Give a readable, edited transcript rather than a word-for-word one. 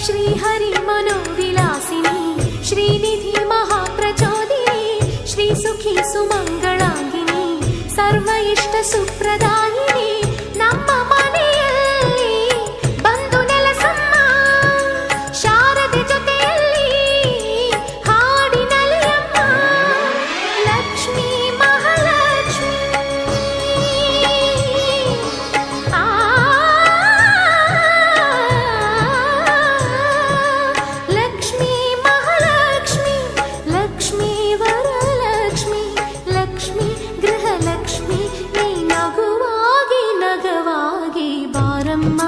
ಶ್ರೀಹರಿ ಮನೋವಿಲಾಸಿನಿ ಶ್ರೀನಿಧಿ ಮಹಾಪ್ರಚೋದಿನಿ ಶ್ರೀ ಸುಖಿ ಸುಮಂಗಳಾಂಗಿನಿ ಸರ್ವ ಇಷ್ಟ ಸುಪ್ರದಾಯಿನಿ ನಮ್ಮ ಮನೆಯಲ್ಲಿ ಬಂದು ನೆಲಸಮ್ಮ ಶಾರದೆ ಜೊತೆಯಲ್ಲಿ ಹಾಡಿನಲ್ಲಿ ಅಮ್ಮ ಲಕ್ಷ್ಮೀ ಮಹಾಲಕ್ಷ್ಮಿ ಆ ಲಕ್ಷ್ಮೀ ಮಹಾಲಕ್ಷ್ಮಿ ಲಕ್ಷ್ಮೀ ವರಲಕ್ಷ್ಮಿ ಲಕ್ಷ್ಮೀ ಗೃಹಲಕ್ಷ್ಮಿ ನೀ ನಗುವಾಗಿ ನಗವಾಗಿ ಬಾರಮ್ಮ.